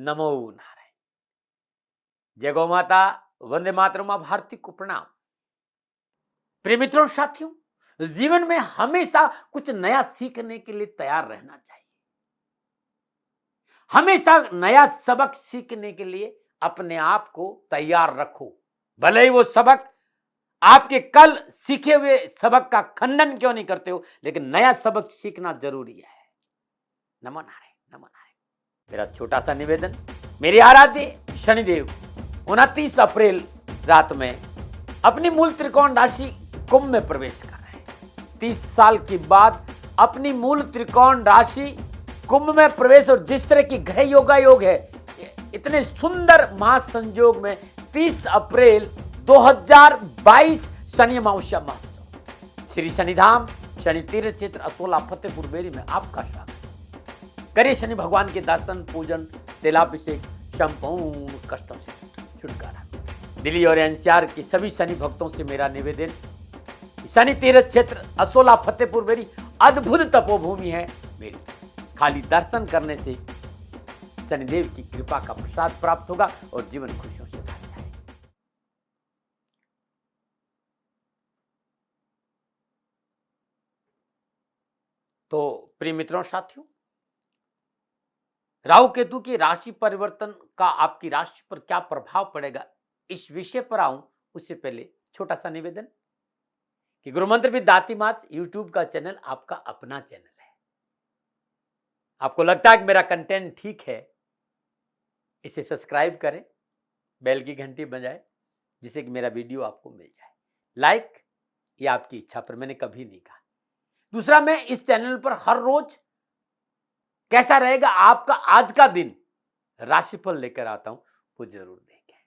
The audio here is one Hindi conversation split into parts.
नमो नारायण। जय गौ माता, वंदे मातरम, मां भारती को प्रणाम। प्रिय मित्रों, साथियों, जीवन में हमेशा कुछ नया सीखने के लिए तैयार रहना चाहिए। हमेशा नया सबक सीखने के लिए अपने आप को तैयार रखो। भले ही वो सबक आपके कल सीखे हुए सबक का खंडन क्यों नहीं करते हो, लेकिन नया सबक सीखना जरूरी है। नमो नारायण, नमो नारायण। मेरा छोटा सा निवेदन, मेरे आराध्य शनिदेव 29 अप्रैल रात में अपनी मूल त्रिकोण राशि कुंभ में प्रवेश कर रहे हैं। 30 साल के बाद अपनी मूल त्रिकोण राशि कुंभ में प्रवेश, और जिस तरह की ग्रह योग है, इतने सुंदर महासंयोग में 30 अप्रैल 2022 शनि अमावस्या महोत्सव श्री शनिधाम शनि तीर्थ क्षेत्र असोला फतेहपुर बेरी में आपका स्वागत। करिए शनि भगवान के दर्शन, पूजन, तिलाभिषेक, संपूर्ण कष्टों से छुटकारा। दिल्ली और एनसीआर के सभी शनि भक्तों से मेरा निवेदन, शनि तीर्थ क्षेत्र असोला फतेहपुर बेरी अद्भुत तपोभूमि है मेरी। खाली दर्शन करने से शनिदेव की कृपा का प्रसाद प्राप्त होगा और जीवन खुशियों से भर जाएगा। तो प्रिय मित्रों, साथियों, राहु केतु की राशि परिवर्तन का आपकी राशि पर क्या प्रभाव पड़ेगा, इस विषय पर आऊं उससे पहले छोटा सा निवेदन कि गुरुमंत्र विद दातीमाज यूट्यूब का चैनल आपका अपना चैनल है। आपको लगता है कि मेरा कंटेंट ठीक है, इसे सब्सक्राइब करें, बेल की घंटी बजाएं, जिससे कि मेरा वीडियो आपको मिल जाए। लाइक ये आपकी इच्छा पर, मैंने कभी नहीं कहा। दूसरा, मैं इस चैनल पर हर रोज कैसा रहेगा आपका आज का दिन राशिफल लेकर आता हूं, वो जरूर देखें।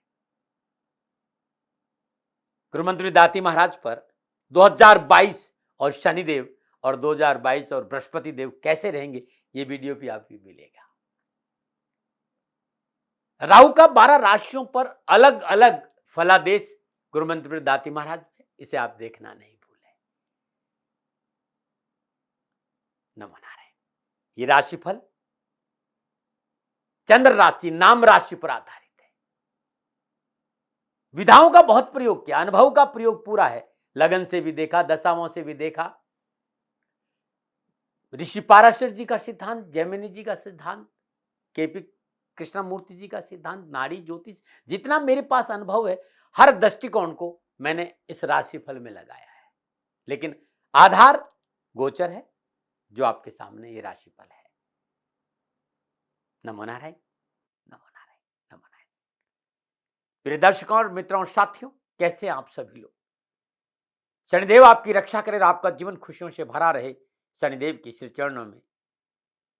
गुरुमंत्र विद दाती महाराज पर 2022 और शनिदेव और 2022 और बृहस्पति देव कैसे रहेंगे, ये वीडियो भी आपको मिलेगा। राहु का 12 राशियों पर अलग अलग फलादेश गुरुमंत्र विद दाती महाराज, इसे आप देखना नहीं भूलें। नमो नारायण। ये राशिफल चंद्र राशि, नाम राशि पर आधारित है। विधाओं का बहुत प्रयोग किया, अनुभव का प्रयोग पूरा है। लगन से भी देखा, दशाओं से भी देखा, ऋषि पाराशर जी का सिद्धांत, जैमिनी जी का सिद्धांत, केपी कृष्णमूर्ति जी का सिद्धांत, नाड़ी ज्योतिष, जितना मेरे पास अनुभव है, हर दृष्टिकोण को मैंने इस राशिफल में लगाया है। लेकिन आधार गोचर है, जो आपके सामने ये राशिफल है। नमो नारायण, नमो नारायण, नमो नारायण। प्रिय दर्शकों और मित्रों, साथियों, कैसे आप सभी लोग? शनिदेव आपकी रक्षा करे और आपका जीवन खुशियों से भरा रहे, शनिदेव के श्री चरणों में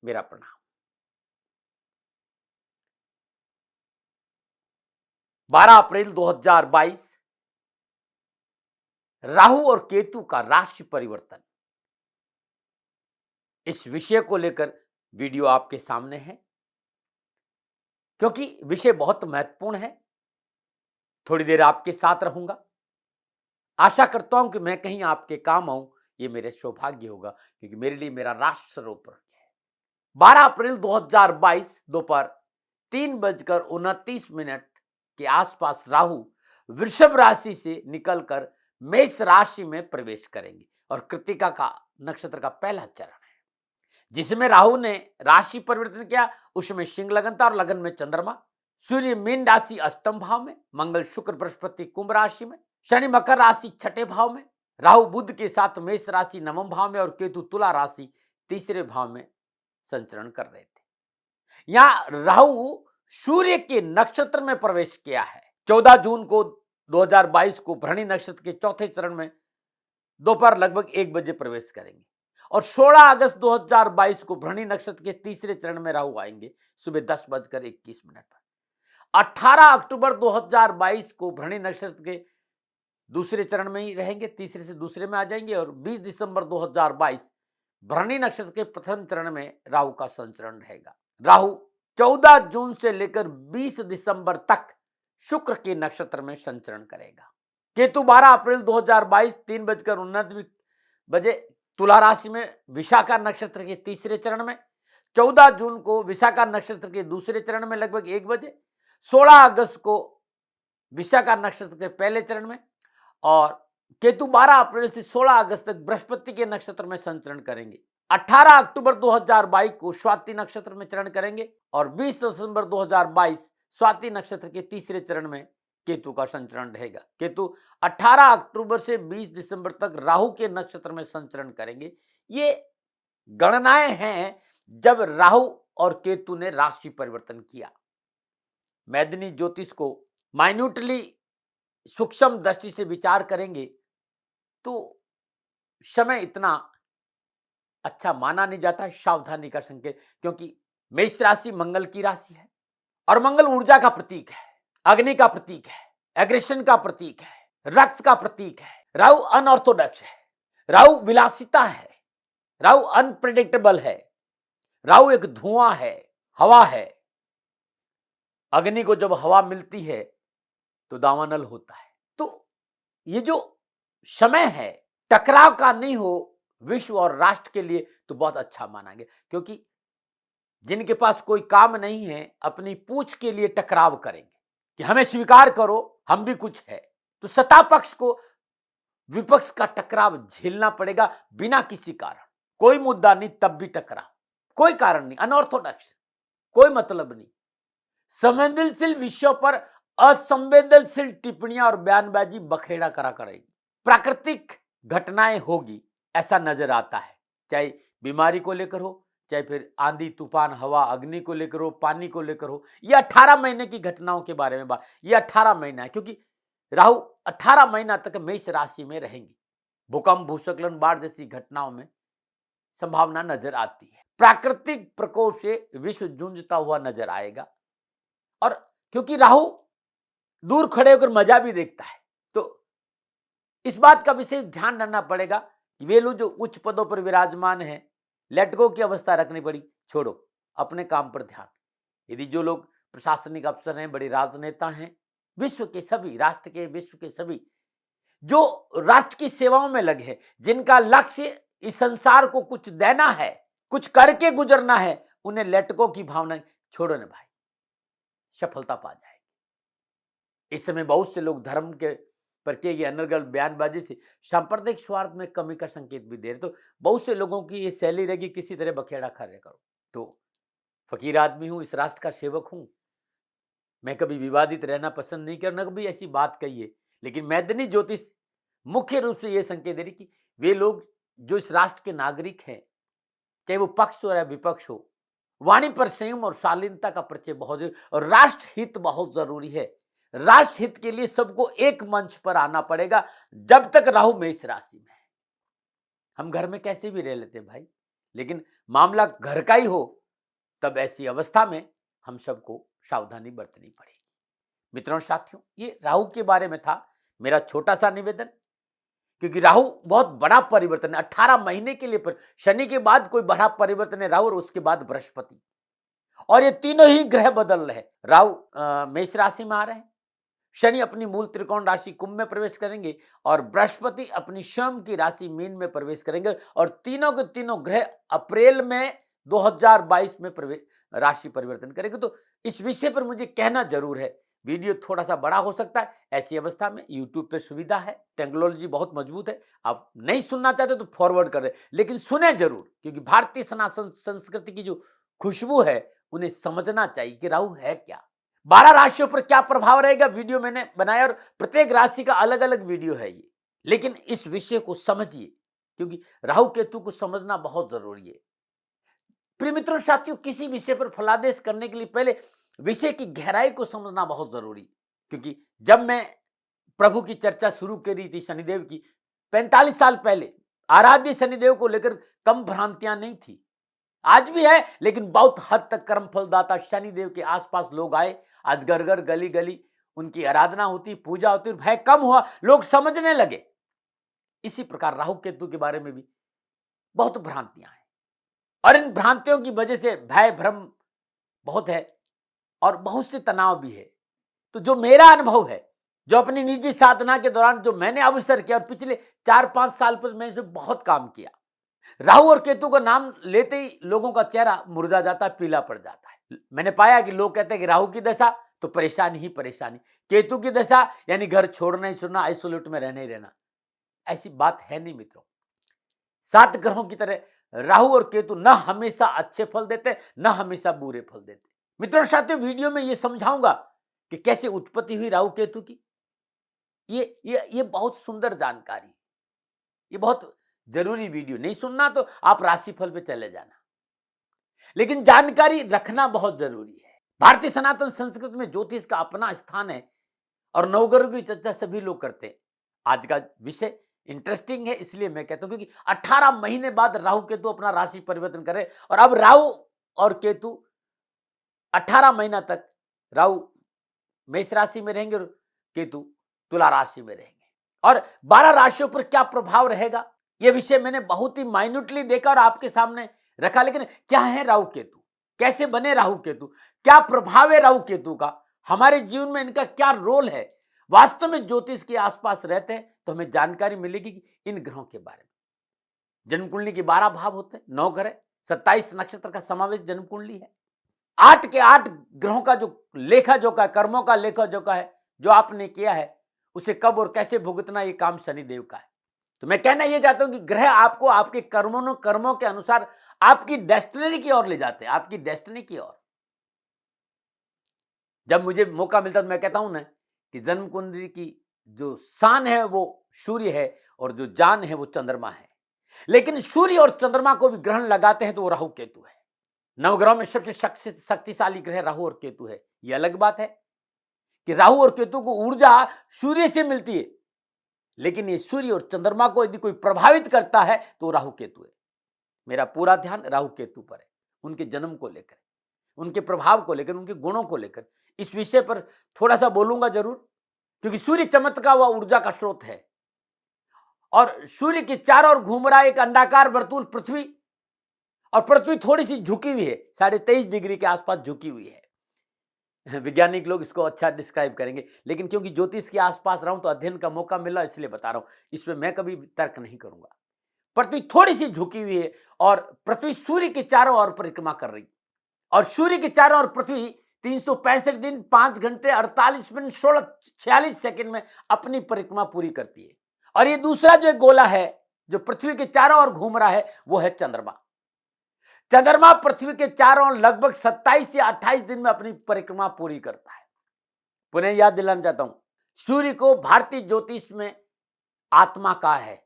मेरा प्रणाम। 12 अप्रैल 2022 राहु और केतु का राशि परिवर्तन, इस विषय को लेकर वीडियो आपके सामने है, क्योंकि विषय बहुत महत्वपूर्ण है। थोड़ी देर आपके साथ रहूंगा। आशा करता हूं कि मैं कहीं आपके काम आऊं, ये मेरे सौभाग्य होगा, क्योंकि मेरे लिए मेरा राष्ट्र सर्वोपरि है। 12 अप्रैल 2022 दोपहर 3:29 के आसपास राहु वृषभ राशि से निकलकर मेष राशि में प्रवेश करेंगे, और कृत्तिका का नक्षत्र का पहला चरण है, जिसमें राहु ने राशि परिवर्तन किया। उसमें सिंह लगन था और लगन में चंद्रमा, सूर्य मीन राशि अष्टम भाव में, मंगल शुक्र बृहस्पति कुंभ राशि में, शनि मकर राशि छठे भाव में, राहु बुध के साथ मेष राशि नवम भाव में और केतु तुला राशि तीसरे भाव में संचरण कर रहे थे। यहां राहु सूर्य के नक्षत्र में प्रवेश किया है। 14 जून को 2022 को भरणी नक्षत्र के चौथे चरण में दोपहर लगभग 1 बजे प्रवेश करेंगे, और 16 अगस्त 2022 को भरणी नक्षत्र के तीसरे चरण में राहु आएंगे सुबह 10:21 पर। 18 अक्टूबर 2022 को भरणी नक्षत्र के दूसरे चरण में ही रहेंगे, तीसरे से दूसरे में आ जाएंगे, और 20 दिसंबर 2022 भरणी नक्षत्र के प्रथम चरण में राहु का संचरण रहेगा। राहु 14 जून से लेकर 20 दिसंबर तक शुक्र के नक्षत्र में संचरण करेगा। केतु 12 अप्रैल 2022 3:19 तुला राशि में विशाखा नक्षत्र के तीसरे चरण में, 14 जून को विशाखा नक्षत्र के दूसरे चरण में लगभग 1 बजे, 16 अगस्त को विशाखा नक्षत्र के पहले चरण में, और केतु 12 अप्रैल से 16 अगस्त तक बृहस्पति के नक्षत्र में संचरण करेंगे। 18 अक्टूबर 2022 को स्वाति नक्षत्र में चरण करेंगे और 20 दिसंबर 2022 स्वाति नक्षत्र के तीसरे चरण में केतु का संचरण रहेगा। केतु 18 अक्टूबर से 20 दिसंबर तक राहु के नक्षत्र में संचरण करेंगे। ये गणनाएं हैं जब राहु और केतु ने राशि परिवर्तन किया। मैदिनी ज्योतिष को माइन्यूटली सूक्ष्म दृष्टि से विचार करेंगे तो समय इतना अच्छा माना नहीं जाता, सावधानी का संकेत, क्योंकि मेष राशि मंगल की राशि है और मंगल ऊर्जा का प्रतीक है, अग्नि का प्रतीक है, एग्रेशन का प्रतीक है, रक्त का प्रतीक है। राहु अनऑर्थोडॉक्स है, राहु विलासिता है, राहु अनप्रेडिक्टेबल है, राहु एक धुआं है, हवा है। अग्नि को जब हवा मिलती है तो दावानल होता है। तो ये जो समय है टकराव का नहीं हो विश्व और राष्ट्र के लिए तो बहुत अच्छा माना गया, क्योंकि जिनके पास कोई काम नहीं है अपनी पूछ के लिए टकराव करेंगे कि हमें स्वीकार करो हम भी कुछ है। तो सत्ता पक्ष को विपक्ष का टकराव झेलना पड़ेगा बिना किसी कारण, कोई मुद्दा नहीं तब भी टकराव, कोई कारण नहीं, अनऑर्थोडॉक्स, कोई मतलब नहीं। संवेदनशील विषयों पर असंवेदनशील टिप्पणियां और बयानबाजी बखेड़ा करा करेगी। प्राकृतिक घटनाएं होगी ऐसा नजर आता है, चाहे बीमारी को लेकर हो, चाहे फिर आंधी तूफान हवा अग्नि को लेकर हो, पानी को लेकर हो। ये 18 महीने की घटनाओं के बारे में बात, ये 18 महीना है, क्योंकि राहु 18 महीना तक मेष राशि में रहेंगी। भूकंप भूस्खलन बाढ़ जैसी घटनाओं में संभावना नजर आती है। प्राकृतिक प्रकोप से विश्व जूझता हुआ नजर आएगा, और क्योंकि राहु दूर खड़े होकर मजा भी देखता है, तो इस बात का विशेष ध्यान रखना पड़ेगा कि वे लोग जो उच्च पदों पर विराजमान हैं, लेट गो की अवस्था रखनी पड़ी, छोड़ो, अपने काम पर ध्यान। यदि जो लोग प्रशासनिक अफसर हैं, बड़े राजनेता हैं, विश्व के सभी, राष्ट्र के, विश्व के सभी जो राष्ट्र की सेवाओं में लगे हैं, जिनका लक्ष्य इस संसार को कुछ देना है, कुछ करके गुजरना है, उन्हें लेट गो की भावना छोड़ो ना भाई, सफलता पा जाएगी। इस समय बहुत से लोग धर्म के पर किए गए अनर्गल बयानबाजी से सांप्रदायिक स्वार्थ में कमी का संकेत भी दे रहे। तो बहुत से लोगों की ये शैली रहेगी किसी तरह बखेड़ा खड़े करो। तो फकीर आदमी हूं, इस राष्ट्र का सेवक हूं, मैं कभी विवादित रहना पसंद नहीं करना, कभी ऐसी बात कही, लेकिन मैदिनी ज्योतिष मुख्य रूप से यह संकेत दे रही कि वे लोग जो इस राष्ट्र के नागरिक हैं, चाहे वो पक्ष हो या विपक्ष हो, वाणी पर संयम और शालीनता का परिचय बहुत जरूरी, और राष्ट्र हित बहुत जरूरी है। राष्ट्र हित के लिए सबको एक मंच पर आना पड़ेगा। जब तक राहु मेष राशि में है, हम घर में कैसे भी रह लेते हैं भाई, लेकिन मामला घर का ही हो, तब ऐसी अवस्था में हम सबको सावधानी बरतनी पड़ेगी। मित्रों साथियों, ये राहु के बारे में था मेरा छोटा सा निवेदन, क्योंकि राहु बहुत बड़ा परिवर्तन है 18 महीने के लिए। पर शनि के बाद कोई बड़ा परिवर्तन है राहु, और उसके बाद बृहस्पति, और ये तीनों ही ग्रह बदल रहे हैं। राहु मेष राशि में आ रहे हैं, शनि अपनी मूल त्रिकोण राशि कुंभ में प्रवेश करेंगे, और बृहस्पति अपनी स्वयं की राशि मीन में प्रवेश करेंगे, और तीनों के तीनों ग्रह अप्रैल में 2022 में राशि परिवर्तन करेंगे। तो इस विषय पर मुझे कहना जरूर है, वीडियो थोड़ा सा बड़ा हो सकता है, ऐसी अवस्था में यूट्यूब पे सुविधा है, टेक्नोलॉजी बहुत मजबूत है, आप नहीं सुनना चाहते तो फॉरवर्ड कर दे, लेकिन सुने जरूर, क्योंकि भारतीय सनातन संस्कृति की जो खुशबू है उन्हें समझना चाहिए कि राहु है क्या, 12 राशियों पर क्या प्रभाव रहेगा। वीडियो मैंने बनाया और प्रत्येक राशि का अलग अलग वीडियो है ये, लेकिन इस विषय को समझिए, क्योंकि राहु केतु को समझना बहुत जरूरी है। प्रिय मित्रों साथियों, किसी विषय पर फलादेश करने के लिए पहले विषय की गहराई को समझना बहुत जरूरी, क्योंकि जब मैं प्रभु की चर्चा शुरू करी थी शनिदेव की 45 साल पहले, आराध्य शनिदेव को लेकर कम भ्रांतियां नहीं थी, आज भी है, लेकिन बहुत हद तक कर्म फलदाता शनिदेव के आसपास लोग आए। आज घर घर गली गली उनकी आराधना होती, पूजा होती, भय कम हुआ, लोग समझने लगे। इसी प्रकार राहु केतु के बारे में भी बहुत भ्रांतियां हैं, और इन भ्रांतियों की वजह से भय भ्रम बहुत है और बहुत से तनाव भी है। तो जो मेरा अनुभव है, जो अपनी निजी साधना के दौरान जो मैंने अवसर किया, और पिछले 4-5 साल पर मैं जो बहुत काम किया, राहु और केतु का नाम लेते ही लोगों का चेहरा मुरझा जाता है, पीला पड़ जाता है। मैंने पाया कि लोग कहते हैं कि राहु की दशा तो परेशानी ही परेशानी, केतु की दशा यानी घर छोड़ना ही छोड़ना, आइसोलेट में रहना ही रहना। ऐसी बात है नहीं मित्रों। 7 ग्रहों की तरह राहु और केतु न हमेशा अच्छे फल देते, न हमेशा बुरे फल देते। मित्रों साथियों, वीडियो में ये समझाऊंगा कि कैसे उत्पत्ति हुई राहु केतु की। ये बहुत सुंदर जानकारी, ये बहुत जरूरी वीडियो। नहीं सुनना तो आप राशिफल पे चले जाना, लेकिन जानकारी रखना बहुत जरूरी है। भारतीय सनातन संस्कृति में ज्योतिष का अपना स्थान है और नवग्रह की चर्चा सभी लोग करते हैं। आज का विषय इंटरेस्टिंग है, इसलिए मैं कहता हूं क्योंकि 18 महीने बाद राहु केतु अपना राशि परिवर्तन करे और अब राहु और केतु 18 महीना तक राहु मेष राशि में रहेंगे और केतु तुला राशि में रहेंगे। और 12 राशियों पर क्या प्रभाव रहेगा, यह विषय मैंने बहुत ही माइन्यूटली देखा और आपके सामने रखा। लेकिन क्या है राहु केतु, कैसे बने राहु केतु, क्या प्रभाव है राहु केतु का, हमारे जीवन में इनका क्या रोल है, वास्तव में ज्योतिष के आसपास रहते हैं तो हमें जानकारी मिलेगी कि इन ग्रहों के बारे में। जन्म कुंडली के 12 भाव होते हैं, 9 ग्रह, 27 नक्षत्र का समावेश जन्म कुंडली है। 8 के 8 ग्रहों का जो लेखा जोखा, कर्मों का लेखा जोखा है, जो आपने किया है उसे कब और कैसे भुगतना, ये काम शनिदेव का है। तो मैं कहना यह चाहता हूं कि ग्रह आपको आपके कर्मों के अनुसार आपकी डेस्टिनी की ओर ले जाते हैं, आपकी डेस्टिनी की ओर। जब मुझे मौका मिलता तो मैं कहता हूं ना कि जन्म कुंडली की जो शान है वो सूर्य है और जो जान है वो चंद्रमा है। लेकिन सूर्य और चंद्रमा को भी ग्रहण लगाते हैं तो वो राहु केतु है। नवग्रहों में सबसे शक्तिशाली ग्रह राहु और केतु है। यह अलग बात है कि राहु और केतु को ऊर्जा सूर्य से मिलती है, लेकिन ये सूर्य और चंद्रमा को यदि कोई प्रभावित करता है तो राहु केतु है। मेरा पूरा ध्यान राहु केतु पर है, उनके जन्म को लेकर, उनके प्रभाव को लेकर, उनके गुणों को लेकर। इस विषय पर थोड़ा सा बोलूंगा जरूर, क्योंकि सूर्य चमत्कार व ऊर्जा का स्रोत है और सूर्य के चारों ओर घूम रहा एक अंडाकार वर्तुल पृथ्वी, और पृथ्वी थोड़ी सी झुकी हुई है, 23.5 डिग्री के आसपास झुकी हुई है। वैज्ञानिक लोग इसको अच्छा डिस्क्राइब करेंगे, लेकिन क्योंकि ज्योतिष के आसपास रहा हूं तो अध्ययन का मौका मिला, इसलिए बता रहा हूं। इसमें मैं कभी तर्क नहीं करूंगा। पृथ्वी थोड़ी सी झुकी हुई है और पृथ्वी सूर्य के चारों ओर परिक्रमा कर रही, और सूर्य के चारों ओर पृथ्वी 365 दिन 5 घंटे 48 मिनट 46 सेकंड में अपनी परिक्रमा पूरी करती है। और ये दूसरा जो गोला है जो पृथ्वी के चारों ओर घूम रहा है वो है चंद्रमा। चंद्रमा पृथ्वी के चारों ओर लगभग 27 से 28 दिन में अपनी परिक्रमा पूरी करता है। पुनः याद दिलाना चाहता हूं, सूर्य को भारतीय ज्योतिष में आत्मा का है।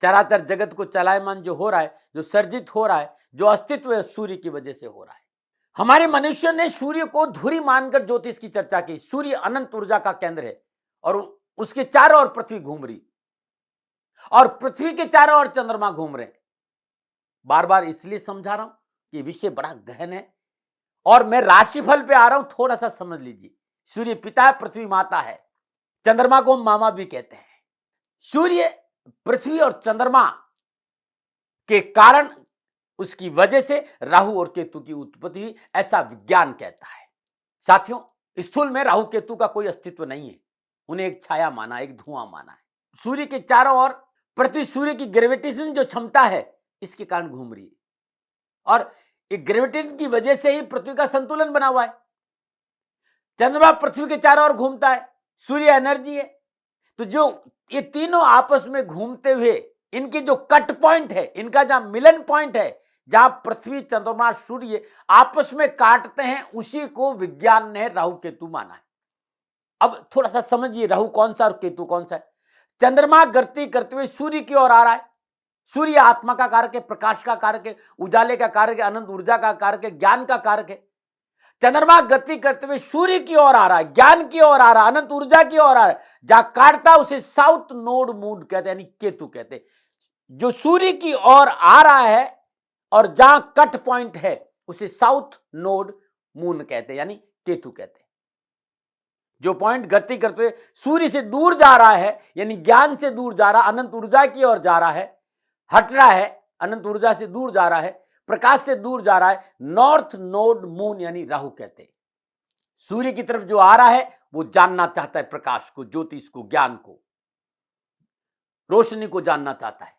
चराचर जगत को चलायमान जो हो रहा है, जो सर्जित हो रहा है, जो अस्तित्व है, सूर्य की वजह से हो रहा है। हमारे मनुष्य ने सूर्य को धुरी मानकर ज्योतिष की चर्चा की। सूर्य अनंत ऊर्जा का केंद्र है और उसके चारों ओर पृथ्वी घूम रही, और पृथ्वी के चारों ओर चंद्रमा घूम रहे। बार बार इसलिए समझा रहा हूं कि विषय बड़ा गहन है और मैं राशिफल पे आ रहा हूं, थोड़ा सा समझ लीजिए। सूर्य पिता है, पृथ्वी माता है, चंद्रमा को मामा भी कहते हैं। सूर्य, पृथ्वी और चंद्रमा के कारण, उसकी वजह से राहु और केतु की उत्पत्ति हुई, ऐसा विज्ञान कहता है। साथियों, स्थूल में राहु केतु का कोई अस्तित्व नहीं है, उन्हें एक छाया माना, एक धुआं माना है। सूर्य के चारों ओर पृथ्वी सूर्य की ग्रेविटेशन जो क्षमता है इसके कारण घूम रही है, और एक ग्रेविटेशन की वजह से ही पृथ्वी का संतुलन बना हुआ है। चंद्रमा पृथ्वी के चारों ओर घूमता है, सूर्य एनर्जी है। तो जो ये तीनों आपस में घूमते हुए इनकी जो कट पॉइंट है, इनका जहां मिलन पॉइंट है, जहां पृथ्वी चंद्रमा सूर्य आपस में काटते हैं, उसी को विज्ञान ने राहु केतु माना है। अब थोड़ा सा समझिए राहु कौन सा और केतु कौन सा है। चंद्रमा गति करते हुए सूर्य की ओर आ रहा है। सूर्य आत्मा का कारक है, प्रकाश का कारक है, उजाले का कारक है, अनंत ऊर्जा का कारक है, ज्ञान का कारक है। चंद्रमा गति करते हुए सूर्य की ओर आ रहा है, ज्ञान की ओर आ रहा है, अनंत ऊर्जा की ओर आ रहा है। जहां काटता उसे साउथ नोड मून कहते हैं, यानी केतु कहते हैं। जो सूर्य की ओर आ रहा है और जहां कट पॉइंट है उसे साउथ नोड मून कहते हैं, यानी केतु कहते हैं। जो पॉइंट गति करते हुए सूर्य से दूर जा रहा है, यानी ज्ञान से दूर जा रहा है, अनंत ऊर्जा की ओर जा रहा है, हट रहा है, अनंत ऊर्जा से दूर जा रहा है, प्रकाश से दूर जा रहा है, नॉर्थ नोड मून यानी राहु कहते हैं। सूर्य की तरफ जो आ रहा है वो जानना चाहता है प्रकाश को, ज्योतिष को, ज्ञान को, रोशनी को जानना चाहता है।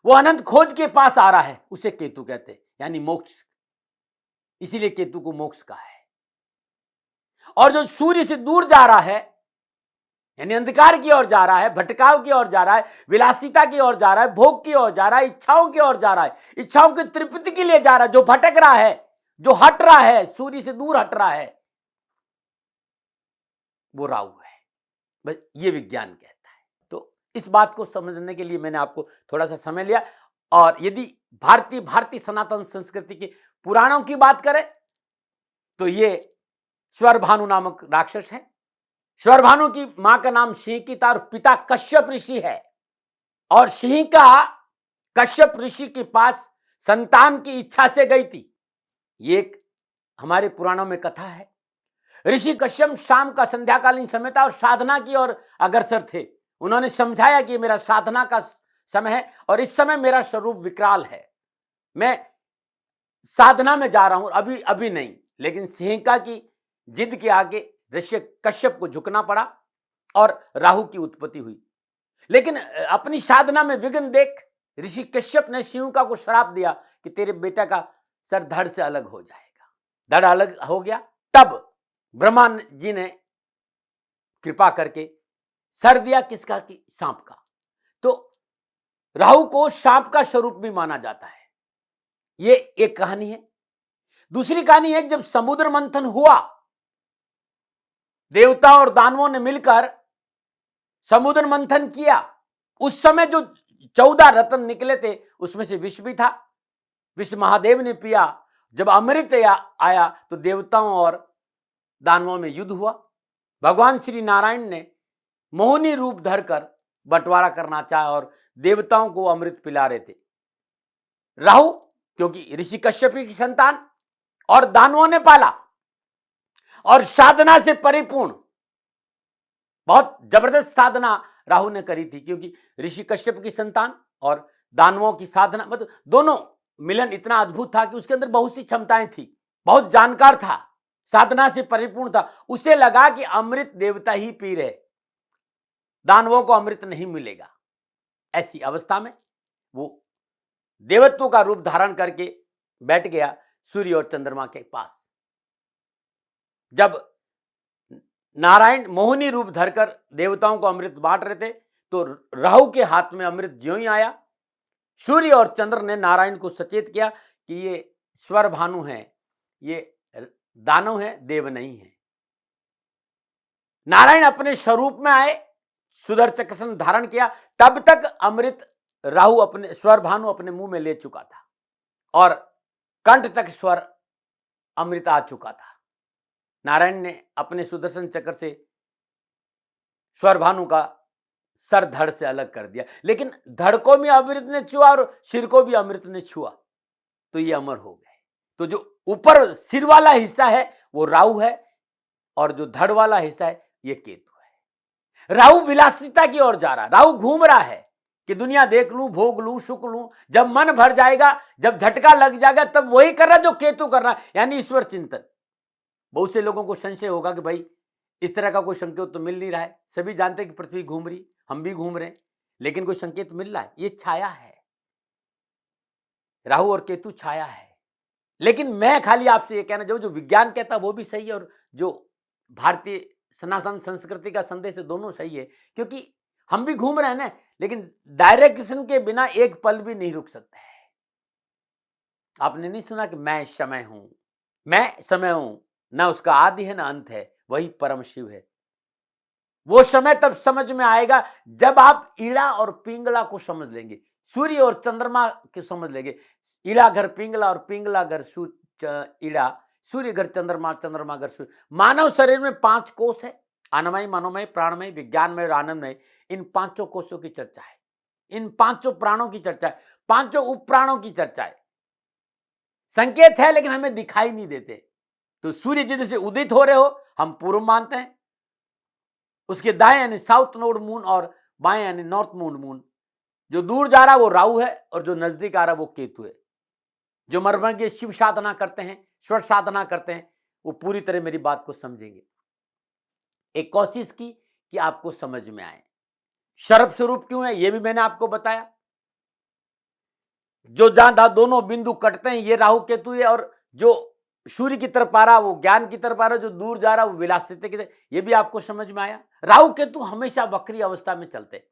वो अनंत खोज के पास आ रहा है, उसे केतु कहते हैं, यानी मोक्ष। इसीलिए केतु को मोक्ष कहा है। और जो सूर्य से दूर जा रहा है, यानी अंधकार की ओर जा रहा है, भटकाव की ओर जा रहा है, विलासिता की ओर जा रहा है, भोग की ओर जा रहा है, इच्छाओं की ओर जा रहा है, इच्छाओं की तृप्ति के लिए जा रहा है, जो भटक रहा है, जो हट रहा है, सूर्य से दूर हट रहा है, वो राहु है। बस ये विज्ञान कहता है। तो इस बात को समझने के लिए मैंने आपको थोड़ा सा समय लिया। और यदि भारतीय सनातन संस्कृति के पुराणों की बात करें तो ये स्वरभानु नामक राक्षस है। स्वरभानु की मां का नाम सिंह था और पिता कश्यप ऋषि है। और सिंह का कश्यप ऋषि के पास संतान की इच्छा से गई थी। ये एक हमारे पुराणों में कथा है। ऋषि कश्यप शाम का संध्याकालीन समय था और साधना की ओर अग्रसर थे। उन्होंने समझाया कि मेरा साधना का समय है और इस समय मेरा स्वरूप विकराल है, मैं साधना में जा रहा हूं, अभी नहीं। लेकिन सिंहिका की जिद के आगे ऋषि कश्यप को झुकना पड़ा और राहु की उत्पत्ति हुई। लेकिन अपनी साधना में विघ्न देख ऋषि कश्यप ने सिंहिका को श्राप दिया कि तेरे बेटा का सर धड़ से अलग हो जाएगा। धड़ अलग हो गया, तब ब्रह्मा जी ने कृपा करके सर दिया किसका, कि सांप का। तो राहु को सांप का स्वरूप भी माना जाता है। ये एक कहानी है। दूसरी कहानी है, जब समुद्र मंथन हुआ, देवता और दानवों ने मिलकर समुद्र मंथन किया। उस समय जो 14 रत्न निकले थे उसमें से विष भी था। विष महादेव ने पिया। जब अमृत आया तो देवताओं और दानवों में युद्ध हुआ। भगवान श्री नारायण ने मोहिनी रूप धरकर बंटवारा करना चाहा और देवताओं को अमृत पिला रहे थे। राहु क्योंकि ऋषि कश्यप की संतान और दानवों ने पाला और साधना से परिपूर्ण, बहुत जबरदस्त साधना राहु ने करी थी, क्योंकि ऋषि कश्यप की संतान और दानवों की साधना, मतलब दोनों मिलन इतना अद्भुत था कि उसके अंदर बहुत सी क्षमताएं थी, बहुत जानकार था, साधना से परिपूर्ण था। उसे लगा कि अमृत देवता ही पी रहे, दानवों को अमृत नहीं मिलेगा। ऐसी अवस्था में वो देवत्व का रूप धारण करके बैठ गया सूर्य और चंद्रमा के पास। जब नारायण मोहिनी रूप धरकर देवताओं को अमृत बांट रहे थे तो राहु के हाथ में अमृत ज्यों ही आया। सूर्य और चंद्र ने नारायण को सचेत किया कि ये स्वर भानु है, ये दानव है, देव नहीं है। नारायण अपने स्वरूप में आए, सुदर्शन धारण किया, तब तक अमृत राहु अपने स्वर भानु अपने मुंह में ले चुका था और कंठ तक स्वर अमृत आ चुका था। नारायण ने अपने सुदर्शन चक्र से स्वर भानु का सर धड़ से अलग कर दिया, लेकिन धड़ को भी अमृत ने छुआ और सिर को भी अमृत ने छुआ, तो ये अमर हो गए। तो जो ऊपर सिर वाला हिस्सा है वो राहु है और जो धड़ वाला हिस्सा है ये केतु है। राहु विलासिता की ओर जा रहा है, राहु घूम रहा है कि दुनिया देख लूं, भोग लूं, सुख लूं। जब मन भर जाएगा, जब झटका लग जाएगा, तब वही कर रहा जो केतु कर रहा है, यानी ईश्वर चिंतन। बहुत से लोगों को संशय होगा कि भाई इस तरह का कोई संकेत तो मिल नहीं रहा है। सभी जानते हैं कि पृथ्वी घूम रही, हम भी घूम रहे हैं, लेकिन कोई संकेत मिल रहा है? ये छाया है, राहु और केतु छाया है। लेकिन मैं खाली आपसे ये कहना चाहूँ, जो विज्ञान कहता है वो भी सही है और जो भारतीय सनातन संस्कृति का संदेश है दोनों सही है, क्योंकि हम भी घूम रहे हैं ना, लेकिन डायरेक्शन के बिना एक पल भी नहीं रुक सकते हैं। आपने नहीं सुना कि मैं समय हूं, मैं समय हूं, ना उसका आदि है ना अंत है, वही परम शिव है। वो समय तब समझ में आएगा जब आप ईड़ा और पिंगला को समझ लेंगे, सूर्य और चंद्रमा को समझ लेंगे। ईड़ा घर पिंगला और पिंगला घर ईड़ा, सूर्य घर चंद्रमा, चंद्रमा घर सूर्य। मानव शरीर में 5 कोष है, अन्नमय, मनोमय, प्राणमय, विज्ञानमय और आनंदमय। इन 5 कोषों की चर्चा है, इन 5 प्राणों की चर्चा है, 5 उप प्राणों की चर्चा है। संकेत है लेकिन हमें दिखाई नहीं देते। तो सूर्य जिधर से उदित हो रहे हो हम पूर्व मानते हैं, उसके दाएं यानी साउथ नोड मून और बाएं यानी नॉर्थ नोड मून। जो दूर जा रहा है वो राहु है और जो नजदीक आ रहा है वो केतु है। जो मर्मज्ञ शिव साधना करते हैं, स्वर साधना करते हैं, वो पूरी तरह मेरी बात को समझेंगे। एक कोशिश की कि आपको समझ में आए। सर्व स्वरूप क्यों है ये भी मैंने आपको बताया। जो जहां दोनों बिंदु कटते हैं ये राहु केतु है, और जो सूर्य की तरफ आ रहा वो ज्ञान की तरफ आ रहा, जो दूर जा रहा वो विलासिता की तरफ। ये भी आपको समझ में आया। राहु केतु हमेशा वक्री अवस्था में चलते हैं।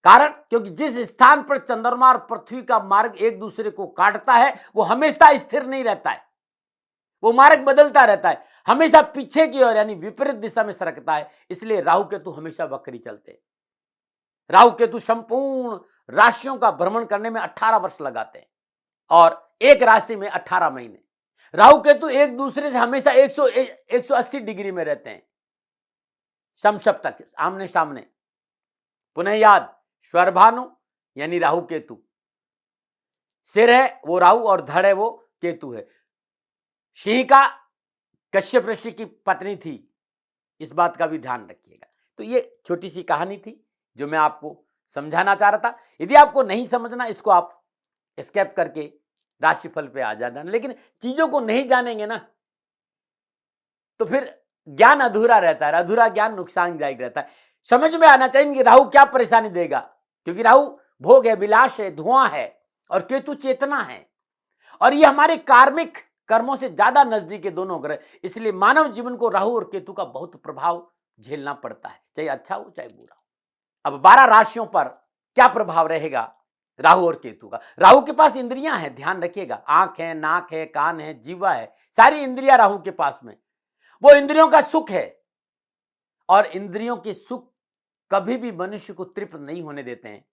कारण क्योंकि जिस स्थान पर चंद्रमा और पृथ्वी का मार्ग एक दूसरे को काटता है वो हमेशा स्थिर नहीं रहता है, वो मार्ग बदलता रहता है, हमेशा पीछे की ओर यानी विपरीत दिशा में सरकता है। इसलिए राहु केतु हमेशा वक्री चलते हैं। राहु केतु संपूर्ण राशियों का भ्रमण करने में 18 वर्ष लगाते हैं और एक राशि में 18 महीने। राहु केतु एक दूसरे से हमेशा 180 डिग्री में रहते हैं, समसप्तक आमने सामने। पुनः याद, स्वरभानु यानी राहु केतु, सिर है वो राहु और धड़ है वो केतु है। सिंह का कश्यप ऋषि की पत्नी थी, इस बात का भी ध्यान रखिएगा। तो ये छोटी सी कहानी थी जो मैं आपको समझाना चाह रहा था। यदि आपको नहीं समझना, इसको आप स्किप करके राशिफल पे आ जाना। लेकिन चीजों को नहीं जानेंगे ना तो फिर ज्ञान अधूरा रहता है, अधूरा ज्ञान नुकसानदायक रहता है। समझ में आना चाहिए कि राहु क्या परेशानी देगा, क्योंकि राहु भोग है, विलास है, धुआं है, और केतु चेतना है, और ये हमारे कार्मिक कर्मों से ज्यादा नजदीक है दोनों ग्रह। इसलिए मानव जीवन को राहु और केतु का बहुत प्रभाव झेलना पड़ता है, चाहे अच्छा हो चाहे बुरा हो। अब 12 राशियों पर क्या प्रभाव रहेगा राहु और केतु का। राहु के पास इंद्रियां हैं, ध्यान रखिएगा, आंख है, नाक है, कान है, जीवा है, सारी इंद्रियां राहु के पास में। वो इंद्रियों का सुख है, और इंद्रियों के सुख कभी भी मनुष्य को तृप्त नहीं होने देते हैं।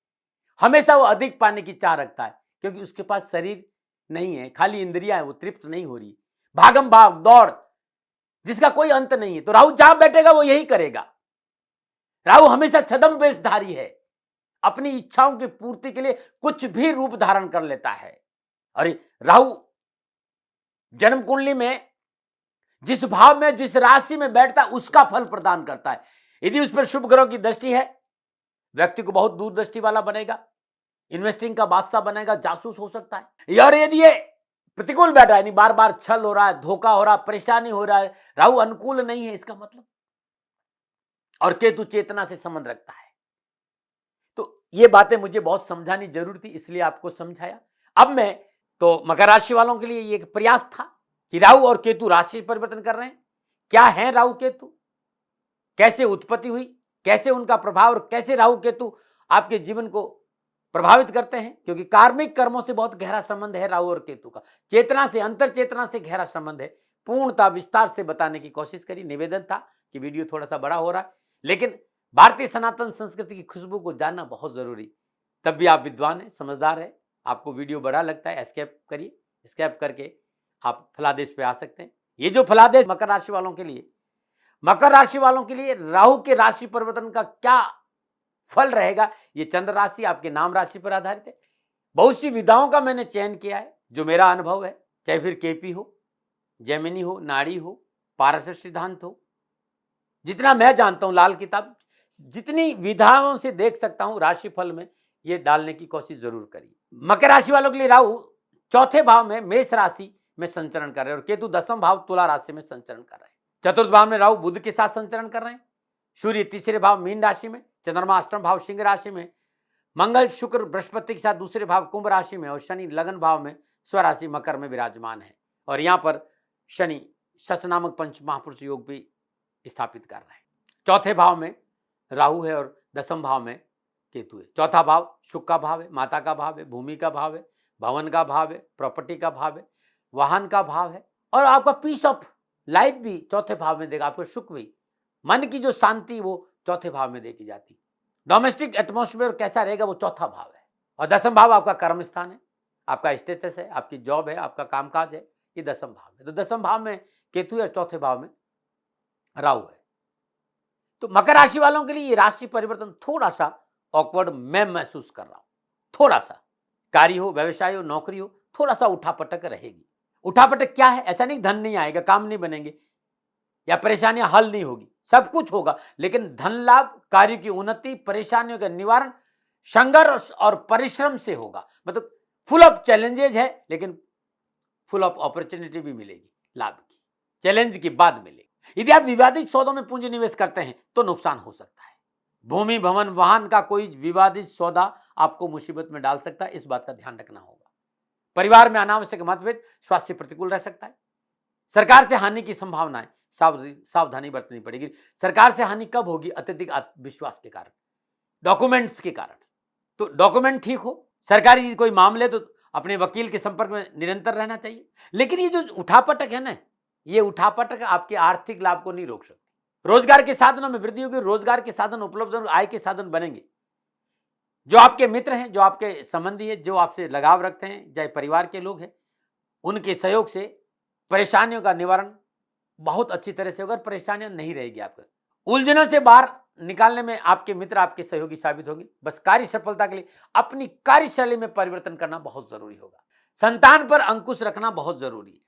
हमेशा वो अधिक पाने की चाह रखता है, क्योंकि उसके पास शरीर नहीं है, खाली इंद्रियां है, वो तृप्त नहीं हो रही। भागम भाग दौड़ जिसका कोई अंत नहीं है। तो राहु जहां बैठेगा वो यही करेगा। राहु हमेशा छद्म वेशधारी है, अपनी इच्छाओं की पूर्ति के लिए कुछ भी रूप धारण कर लेता है। अरे राहु जन्म कुंडली में जिस भाव में, जिस राशि में बैठता है उसका फल प्रदान करता है। यदि उस पर शुभ ग्रहों की दृष्टि है, व्यक्ति को बहुत दूरदृष्टि वाला बनेगा, इन्वेस्टिंग का बादशाह बनेगा, जासूस हो सकता है। और यदि ये प्रतिकूल बैठा है, बार बार छल हो रहा है, धोखा हो रहा है, परेशानी हो रहा है, राहु अनुकूल नहीं है इसका मतलब। और केतु चेतना से संबंध रखता है। तो ये बातें मुझे बहुत समझानी जरूरी थी, इसलिए आपको समझाया। अब मैं तो मकर राशि वालों के लिए ये एक प्रयास था कि राहु और केतु राशि परिवर्तन कर रहे हैं। क्या है राहु केतु, कैसे उत्पत्ति हुई, कैसे उनका प्रभाव, और कैसे राहु केतु आपके जीवन को प्रभावित करते हैं। क्योंकि कार्मिक कर्मों से बहुत गहरा संबंध है राहु और केतु का, चेतना से, अंतर चेतना से गहरा संबंध है। पूर्णता विस्तार से बताने की कोशिश करी। निवेदन था कि वीडियो थोड़ा सा बड़ा हो रहा है, लेकिन भारतीय सनातन संस्कृति की खुशबू को जानना बहुत जरूरी। तब भी आप विद्वान हैं, समझदार है, आपको वीडियो बड़ा लगता है, एस्केप करिए, एस्केप करके आप फलादेश पे आ सकते हैं। ये जो फलादेश मकर राशि वालों के लिए, मकर राशि वालों के लिए राहु के राशि परिवर्तन का क्या फल रहेगा, ये चंद्र राशि आपके नाम राशि पर आधारित है। बहुत सी विधाओं का मैंने चयन किया है, जो मेरा अनुभव है, चाहे फिर केपी हो, जैमिनी हो, नाड़ी हो, पारस सिद्धांत हो, जितना मैं जानता हूं, लाल किताब, जितनी विधाओं से देख सकता हूं राशिफल में ये डालने की कोशिश जरूर करिए। मकर राशि वालों के लिए राहु चौथे भाव में मेष राशि में संचरण कर रहे हैं, और केतु 10वें भाव तुला राशि में संचरण कर रहे हैं। चतुर्थ भाव में राहु बुध के साथ संचरण कर रहे हैं, सूर्य तीसरे भाव मीन राशि में, चंद्रमा अष्टम भाव सिंह राशि में, मंगल शुक्र बृहस्पति के साथ दूसरे भाव कुंभ राशि में, और शनि लगन भाव में स्वराशि मकर में विराजमान है। और यहां पर शनि शश नामक पंच महापुरुष योग भी स्थापित कर रहे हैं। चौथे भाव में राहु है और 10वें भाव में केतु है। चौथा भाव सुख का भाव है, माता का भाव है, भूमि का भाव है, भवन का भाव है, प्रॉपर्टी का भाव है, वाहन का भाव है, और आपका पीस ऑफ लाइफ भी चौथे भाव में देगा। आपको सुख भी, मन की जो शांति वो चौथे भाव में देखी जाती। डोमेस्टिक एटमॉस्फेयर कैसा रहेगा वो चौथा भाव है। और 10वें भाव आपका कर्म स्थान है, आपका स्टेटस है, आपकी जॉब है, आपका कामकाज है, ये 10वें भाव है। तो 10वें भाव में केतु है, चौथे भाव में राहु है। तो मकर राशि वालों के लिए ये राशि परिवर्तन थोड़ा सा ऑकवर्ड मैं महसूस कर रहा हूं। थोड़ा सा कार्य हो, व्यवसाय हो, नौकरी हो, थोड़ा सा उठापटक रहेगी। उठापटक क्या है, ऐसा नहीं धन नहीं आएगा, काम नहीं बनेंगे या परेशानियां हल नहीं होगी, सब कुछ होगा, लेकिन धन लाभ, कार्य की उन्नति, परेशानियों का निवारण संघर्ष और परिश्रम से होगा। मतलब फुल ऑफ चैलेंजेस है, लेकिन फुल ऑफ अपॉर्चुनिटी भी मिलेगी, लाभ की, चैलेंज के बाद मिलेगी। यदि आप विवादित सौदों में पूंजी निवेश करते हैं तो नुकसान हो सकता है। भूमि, भवन, वाहन का कोई विवादित सौदा आपको मुसीबत में डाल सकता है, इस बात का ध्यान रखना होगा। परिवार में अनावश्यक मतभेद, स्वास्थ्य प्रतिकूल रह सकता है। सरकार से हानि की संभावना है, सावधानी बरतनी पड़ेगी। सरकार से हानि कब होगी? अत्यधिक आत्मविश्वास के कारण, डॉक्यूमेंट्स के कारण। तो डॉक्यूमेंट ठीक हो, सरकारी कोई मामले तो अपने वकील के संपर्क में निरंतर रहना चाहिए। लेकिन ये जो उठापटक है ना, ये उठापटक आपके आर्थिक लाभ को नहीं रोक सकती। रोजगार के साधनों में वृद्धि होगी, रोजगार के साधन उपलब्ध होंगे, आय के साधन बनेंगे। जो आपके मित्र हैं, जो आपके संबंधी हैं, जो आपसे लगाव रखते हैं, चाहे परिवार के लोग हैं, उनके सहयोग से परेशानियों का निवारण बहुत अच्छी तरह से होगा। परेशानियां नहीं रहेगी आपको। उलझनों से बाहर निकालने में आपके मित्र आपके सहयोगी साबित होंगे। बस कार्य सफलता के लिए अपनी कार्यशैली में परिवर्तन करना बहुत जरूरी होगा। संतान पर अंकुश रखना बहुत जरूरी है।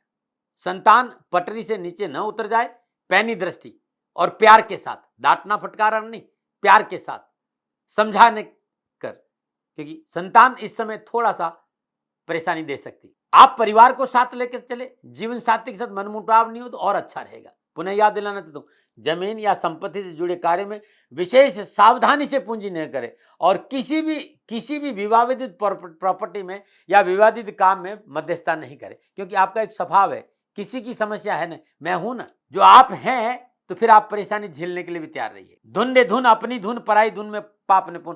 संतान पटरी से नीचे न उतर जाए, पैनी दृष्टि और प्यार के साथ, डांटना फटकारा नहीं, प्यार के साथ समझाने कर, क्योंकि संतान इस समय थोड़ा सा परेशानी दे सकती। आप परिवार को साथ लेकर चले, जीवन साथी के साथ मनमुटाव नहीं हो तो और अच्छा रहेगा। पुनः याद दिलाना चाहता हूं, जमीन या संपत्ति से जुड़े कार्य में विशेष सावधानी से पूंजी न करें और किसी भी विवादित प्रॉपर्टी में या विवादित काम में मध्यस्थता नहीं करें, क्योंकि आपका एक स्वभाव है, किसी की समस्या है ना, मैं हूं ना, जो आप हैं, तो फिर आप परेशानी झेलने के लिए भी तैयार रहिए। धुन ने धुन, अपनी धुन पराई धुन में पाप निपुण।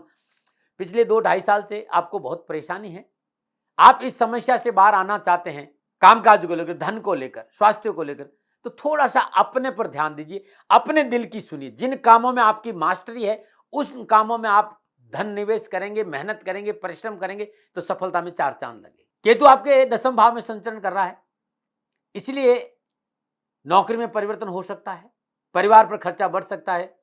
पिछले 2-2.5 साल से आपको बहुत परेशानी है। आप इस समस्या से बाहर आना चाहते हैं, कामकाज को लेकर, धन को लेकर, स्वास्थ्य को लेकर, तो थोड़ा सा अपने पर ध्यान दीजिए, अपने दिल की सुनिए। जिन कामों में आपकी मास्टरी है, उस कामों में आप धन निवेश करेंगे, मेहनत करेंगे, परिश्रम करेंगे, तो सफलता में 4 चांद लगेंगे। केतु आपके 10वें भाव में संचरण कर रहा है, इसलिए नौकरी में परिवर्तन हो सकता है, परिवार पर खर्चा बढ़ सकता है,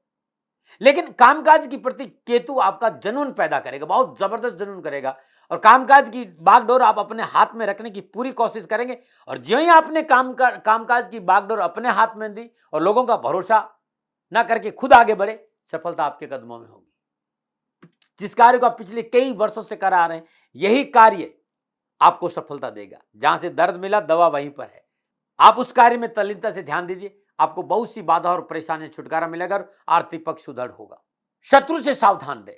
लेकिन कामकाज के प्रति केतु आपका जुनून पैदा करेगा, बहुत जबरदस्त जुनून करेगा, और कामकाज की बागडोर आप अपने हाथ में रखने की पूरी कोशिश करेंगे। और जो ही आपने कामकाज की बागडोर अपने हाथ में दी और लोगों का भरोसा ना करके खुद आगे बढ़े, सफलता आपके कदमों में होगी। जिस कार्य को आप पिछले कई वर्षों से करा रहे हैं, यही कार्य आपको सफलता देगा। जहां से दर्द मिला, दवा वहीं पर है। आप उस कार्य में तल्लीनता से ध्यान दीजिए, आपको बहुत सी बाधा और परेशानी छुटकारा मिलेगा और आर्थिक पक्ष सुदृढ़ होगा। शत्रु से सावधान रहे,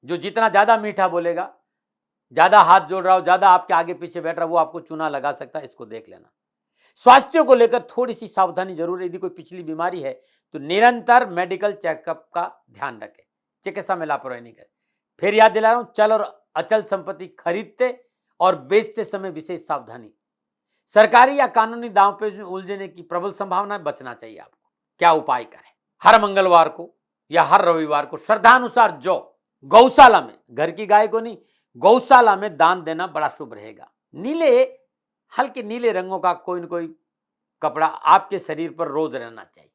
जो जितना ज्यादा मीठा बोलेगा, ज्यादा हाथ जोड़ रहा हो, ज्यादा आपके आगे पीछे बैठ रहा हो, वो आपको चूना लगा सकता है, इसको देख लेना। स्वास्थ्य को लेकर थोड़ी सी सावधानी जरूर है। यदि कोई पिछली बीमारी है तो निरंतर मेडिकल चेकअप का ध्यान रखें, चिकित्सा में लापरवाही नहीं करें। फिर याद दिला रहा हूं, चल और अचल संपत्ति खरीदते और बेचते समय विशेष सावधानी। सरकारी या कानूनी दांवपेच में उलझने की प्रबल संभावना, बचना चाहिए आपको। क्या उपाय करें? हर मंगलवार को या हर रविवार को श्रद्धानुसार जो गौशाला में, घर की गाय को नहीं, गौशाला में दान देना बड़ा शुभ रहेगा। हल्के नीले रंगों का कोई न कोई कपड़ा आपके शरीर पर रोज रहना चाहिए।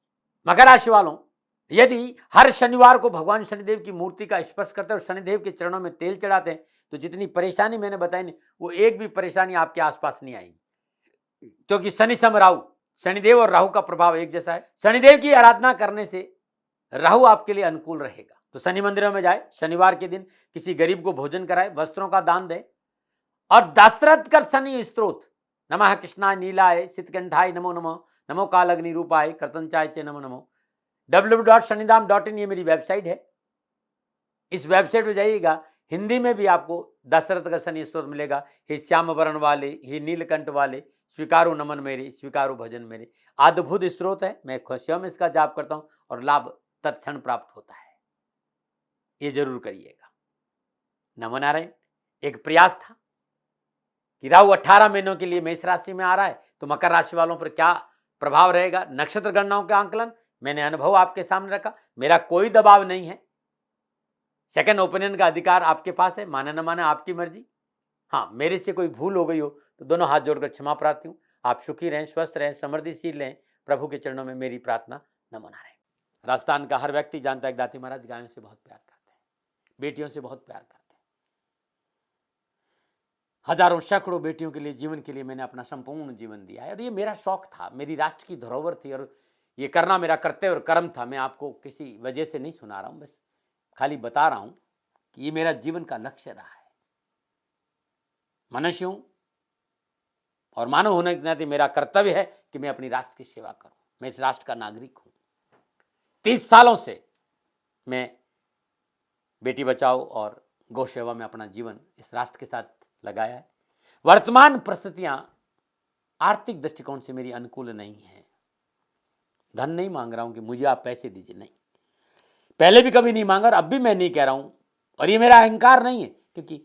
मकर राशि वालों, यदि हर शनिवार को भगवान शनिदेव की मूर्ति का स्पर्श करते हैं और शनिदेव के चरणों में तेल चढ़ाते हैं, तो जितनी परेशानी मैंने बताई नहीं, वो एक भी परेशानी आपके आसपास नहीं आएगी, क्योंकि शनि सम राहु, शनिदेव और राहु का प्रभाव एक जैसा है। शनिदेव की आराधना करने से राहु आपके लिए अनुकूल रहेगा। तो शनि मंदिरों में जाए, शनिवार के दिन किसी गरीब को भोजन कराए, वस्त्रों का दान दे, और दशरथ कर शनि स्तोत्र, नमः कृष्णाय नीलाय शीतकंठाय नमो नमः, नमो कालग्नि रूपाय कर्तनचाय चे नमो नमो। www.shanidham.in ये मेरी वेबसाइट है। इस वेबसाइट पे जाइएगा, हिंदी में भी आपको दशरथ का शनि स्तोत्र मिलेगा। हे श्याम वर्ण वाले, हे नीलकंठ वाले, स्वीकारो नमन मेरे, स्वीकारो भजन मेरे। अद्भुत स्त्रोत है, मैं स्वयं इसका जाप करता हूं और लाभ तत्क्षण प्राप्त होता है। ये जरूर करिएगा। नमो नारायण। एक प्रयास था कि राहु 18 महीनों के लिए मेष राशि में आ रहा है, तो मकर राशि वालों पर क्या प्रभाव रहेगा, नक्षत्र गणनाओं का आंकलन मैंने अनुभव आपके सामने रखा। मेरा कोई दबाव नहीं है, सेकंड ओपिनियन का अधिकार आपके पास है, माने न माने आपकी मर्जी। हाँ, मेरे से कोई भूल हो गई हो तो दोनों हाथ जोड़कर क्षमा प्रार्थी हूँ। आप सुखी रहें, स्वस्थ रहें, समृद्धिशील रहें, प्रभु के चरणों में मेरी प्रार्थना। नमो नारायण। राजस्थान का हर व्यक्ति जानता है कि दाती महाराज गायों से बहुत प्यार करते हैं, बेटियों से बहुत प्यार करते हैं। हजारों सैकड़ों बेटियों के लिए, जीवन के लिए मैंने अपना संपूर्ण जीवन दिया है, और ये मेरा शौक था, मेरी राष्ट्र की धरोहर थी, और ये करना मेरा कर्तव्य और कर्म था। मैं आपको किसी वजह से नहीं सुना रहा हूं, बस खाली बता रहा हूं कि ये मेरा जीवन का लक्ष्य रहा है। मनुष्य हूं और मानव होने के नाते मेरा कर्तव्य है कि मैं अपनी राष्ट्र की सेवा करूं। मैं इस राष्ट्र का नागरिक हूं। 30 सालों से मैं बेटी बचाओ और गौ सेवा में अपना जीवन इस राष्ट्र के साथ लगाया है। वर्तमान परिस्थितियां आर्थिक दृष्टिकोण से मेरी अनुकूल नहीं है। धन नहीं मांग रहा हूं कि मुझे आप पैसे दीजिए, नहीं, पहले भी कभी नहीं मांगा और अब भी मैं नहीं कह रहा हूं, और ये मेरा अहंकार नहीं है, क्योंकि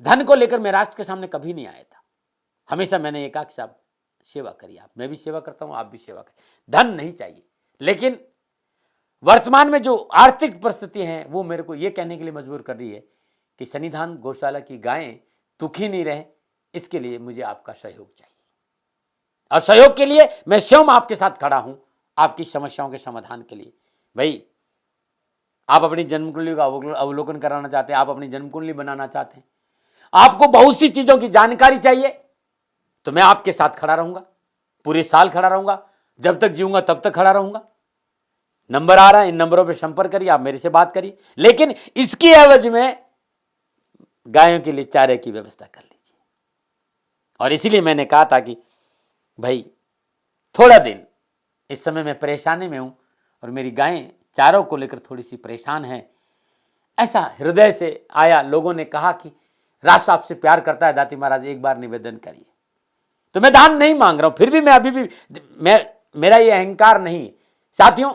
धन को लेकर मैं राष्ट्र के सामने कभी नहीं आया था। हमेशा मैंने ये कहा कि साहब सेवा करिए, आप, मैं भी सेवा करता हूं, आप भी सेवा करिए, धन नहीं चाहिए। लेकिन वर्तमान में जो आर्थिक परिस्थिति हैं वो मेरे को ये कहने के लिए मजबूर कर रही है कि सन्निधान गौशाला की गायें दुखी नहीं रहे, इसके लिए मुझे आपका सहयोग चाहिए। और सहयोग के लिए मैं स्वयं आपके साथ खड़ा हूं, आपकी समस्याओं के समाधान के लिए। भाई, आप अपनी जन्म कुंडली का अवलोकन कराना चाहते हैं, आप अपनी जन्म कुंडली बनाना चाहते हैं, आपको बहुत सी चीजों की जानकारी चाहिए, तो मैं आपके साथ खड़ा रहूंगा, पूरे साल खड़ा रहूंगा, जब तक जीऊंगा तब तक खड़ा रहूंगा। नंबर आ रहा है, इन नंबरों पे संपर्क करिए, आप मेरे से बात करिए, लेकिन इसकी एवज में गायों के लिए चारे की व्यवस्था कर लीजिए। और इसीलिए मैंने कहा था कि भाई थोड़ा दिन, इस समय मैं परेशानी में हूं और मेरी गायें चारों को लेकर थोड़ी सी परेशान हैं, ऐसा हृदय से आया। लोगों ने कहा कि राष्ट्र आपसे प्यार करता है दाती महाराज, एक बार निवेदन करिए। तो मैं दान नहीं मांग रहा हूं, फिर भी मैं अभी भी, मेरा ये अहंकार नहीं है साथियों,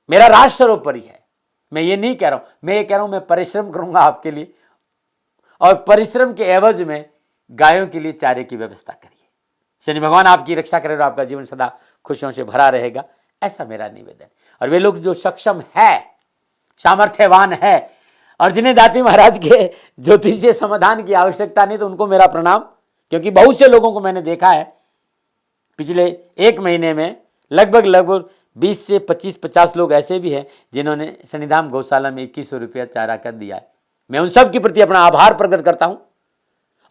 मेरा राष्ट्र सर्वोपरि है। मैं ये नहीं कह रहा हूं, मैं ये कह रहा हूं मैं परिश्रम करूंगा आपके लिए, और परिश्रम के एवज में गायों के लिए चारे की व्यवस्था करिए। शनि भगवान आपकी रक्षा करे और आपका जीवन सदा खुशियों से भरा रहेगा, ऐसा मेरा निवेदन। और वे लोग जो सक्षम है, सामर्थ्यवान है, और जिन्हें दाती महाराज के ज्योतिषीय समाधान की आवश्यकता नहीं, तो उनको मेरा प्रणाम, क्योंकि बहुत से लोगों को मैंने देखा है पिछले एक महीने में, लगभग 20 से 25-50 लोग ऐसे भी हैं जिन्होंने सन्निधान गौशाला में 2100 रुपया चारा कर दिया है। मैं उन सब के प्रति अपना आभार प्रकट करता हूं,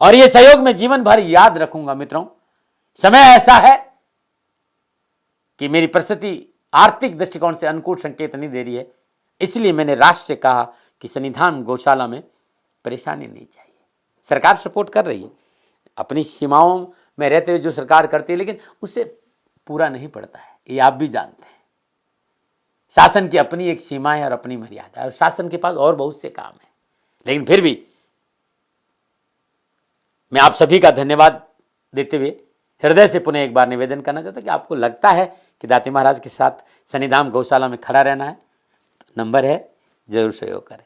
और यह सहयोग मैं जीवन भर याद रखूंगा। मित्रों, समय ऐसा है कि मेरी परिस्थिति आर्थिक दृष्टिकोण से अनुकूल संकेत नहीं दे रही है, इसलिए मैंने राष्ट्र से कहा कि सन्निधान गौशाला में परेशानी नहीं चाहिए। सरकार सपोर्ट कर रही है, अपनी सीमाओं में रहते हुए जो सरकार करती है, लेकिन उससे पूरा नहीं पड़ता है, ये आप भी जानते हैं। शासन की अपनी एक सीमा है और अपनी मर्यादा है, और शासन के पास और बहुत से काम है। लेकिन फिर भी मैं आप सभी का धन्यवाद देते हुए हृदय से पुनः एक बार निवेदन करना चाहता हूं कि आपको लगता है कि दाती महाराज के साथ सन्निधान गौशाला में खड़ा रहना है, तो नंबर है, जरूर सहयोग करें।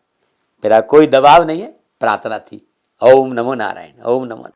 मेरा कोई दबाव नहीं है, प्रार्थना थी। ओम नमो नारायण, ओम नमो।